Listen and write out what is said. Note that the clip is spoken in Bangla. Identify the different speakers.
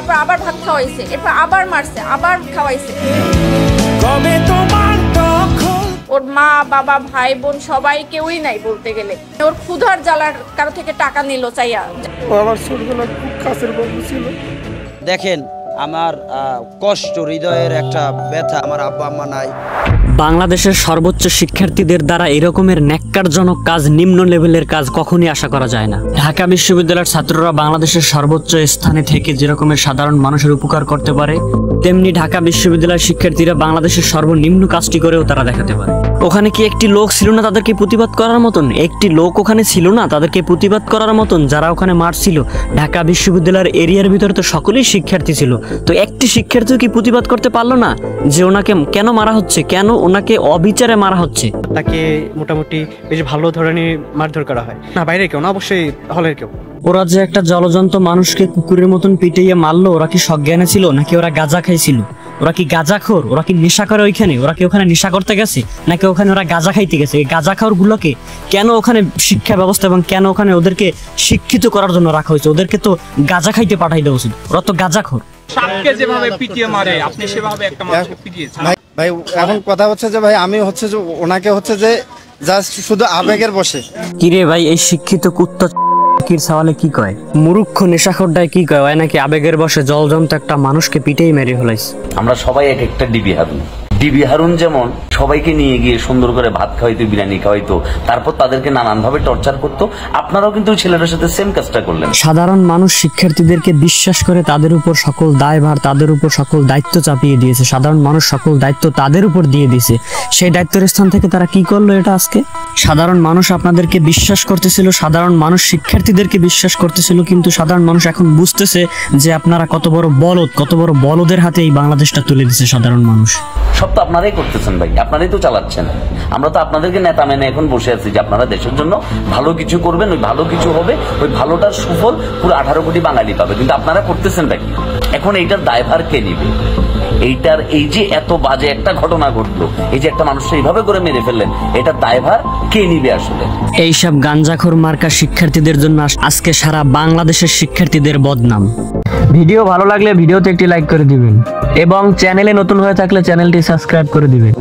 Speaker 1: তারপর আবার ভাত খাওয়াইছে, এরপর আবার মারছে, আবার খাওয়াইছে। ওর মা বাবা ভাই বোন সবাই কেউই নাই বলতে গেলে। ওর ক্ষুধার জ্বালার কারো থেকে টাকা নিল চাইয়া।
Speaker 2: আমার ছোটবেলা খুব কাছের বন্ধু ছিল।
Speaker 3: দেখেন আমার কষ্ট, হৃদয়ের একটা ব্যথা, আমার আব্বা আম্মা নাই।
Speaker 4: বাংলাদেশের সর্বোচ্চ শিক্ষার্থীদের দ্বারা এরকমের ন্যাক্কারজনক কাজ, নিম্ন লেভেলের কাজ কখনই আশা করা যায় না। ঢাকা বিশ্ববিদ্যালয়ের ছাত্ররা বাংলাদেশের সর্বোচ্চ স্থানে থেকে যেরকমের সাধারণ মানুষের উপকার করতে পারে, তেমনি ঢাকা বিশ্ববিদ্যালয়ের শিক্ষার্থীরা বাংলাদেশের সর্বনিম্ন কাজটি করেও তারা দেখাতে পারে। ওখানে কি একটি লোক ছিল না তাদেরকে প্রতিবাদ করার মতন? একটি লোক ওখানে ছিল না তাদেরকে প্রতিবাদ করার মতন? যারা ওখানে মারছিল, ঢাকা বিশ্ববিদ্যালয়ের এরিয়ার ভিতরে তো সকলেই শিক্ষার্থী ছিল, তো একটি শিক্ষার্থীও কি প্রতিবাদ করতে পারলো না যে ওনাকে কেন মারা হচ্ছে, কেন ওনাকে অবিচারে মারা হচ্ছে?
Speaker 2: তাকে মোটামুটি বেশ ভালো ধরনের মারধর করা হয় না, বাইরে কেউ না, অবশ্যই হলের কেউ।
Speaker 4: ওরা যে একটা জলজন্ত মানুষকে কুকুরের মতন পিটাইয়া মারলো, ওরা কি সজ্ঞানে ছিল নাকি ওরা গাঁজা খাইছিল? ওরা কি গাঁজাখোর? ওরা কি নেশা করে ওইখানে? ওরা কি ওখানে নেশা করতে গেছে নাকি ওখানে ওরা গাঁজা খাইতে গেছে? এই গাঁজাখোর গুলোকে কেন ওখানে শিক্ষা ব্যবস্থা এবং কেন ওখানে ওদেরকে শিক্ষিত করার জন্য রাখা হয়েছে? ওদেরকে তো গাঁজা খাইতে পাঠাই দেওয়া উচিত। ওরা তো গাঁজাখোর।
Speaker 5: সাপকে যেভাবে পিটিয়ে মারে আপনি সেভাবে একটা মানুষকে পিটিয়েছেন।
Speaker 6: ভাই এখন কথা হচ্ছে যে ভাই আমি হচ্ছে যে ওনাকে হচ্ছে যে জাস্ট শুধু আবেগের বসে।
Speaker 4: কিরে ভাই, এই শিক্ষিত কুত্তা কির সওয়ালে কি কয়? মুরুক্ষ নেশাখোরটায় কি কয়? ওই নাকি আবেগের বসে জলজন্ত একটা মানুষকে পিটেই মেরে ফেলাইছে।
Speaker 7: আমরা সবাই এক একটা ডিবি হারুন। ডিবি হারুন যেমন সবাইকে নিয়ে গিয়ে সুন্দর করে ভাত খাওয়াইতো, বিরিয়ানি খাওয়াইতো, তারপর তাদেরকে নানানভাবে টর্চার করতো, আপনারাও কিন্তু ছেলেটার সাথে সেম কাজটা করলেন।
Speaker 4: সাধারণ মানুষ শিক্ষার্থীদেরকে বিশ্বাস করে তাদের উপর সকল দায়ভার, তাদের উপর সকল দায়িত্ব চাপিয়ে দিয়েছে। সাধারণ মানুষ সকল দায়িত্ব তাদের উপর দিয়ে দিয়েছে। সেই দায়িত্বের স্থান থেকে তারা কি করলো এটা আজকে? সাধারণ মানুষ আপনাদেরকে বিশ্বাস করতেছিল, সাধারণ মানুষ শিক্ষার্থীদেরকে বিশ্বাস করতেছিল, কিন্তু সাধারণ মানুষ এখন বুঝতেছে যে আপনারা কত বড় বলদ, কত বড় বলদের হাতে এই বাংলাদেশটা তুলে দিচ্ছে সাধারণ মানুষ।
Speaker 7: সব তো আপনারাই করতেছেন ভাই, আপনারাই তো চালাচ্ছেন। আমরা তো আপনাদেরকে নেতা মেনে এখন বসে আছি যে আপনারা দেশের জন্য ভালো কিছু করবেন, ওই ভালো কিছু হবে, ওই ভালোটার সুফল পুরো 18 কোটি বাঙালি পাবে, কিন্তু আপনারা করতেছেন নাকি? এখন এইটার দায়ভার কে নিবে? এইটার এই যে এত বাজে একটা ঘটনা ঘটলো, এই যে একটা মানুষকে এইভাবে করে মেরে ফেললেন, এটার দায়ভার কে নিবে আসলে?
Speaker 4: এইসব গাঞ্জাখোর মার্কা শিক্ষার্থীদের জন্য আজকে সারা বাংলাদেশের শিক্ষার্থীদের বদনাম। ভিডিও ভালো লাগলে ভিডিওতে একটি লাইক করে দিবেন এবং চ্যানেলে নতুন হয়ে থাকলে চ্যানেলটি সাবস্ক্রাইব করে দিবেন।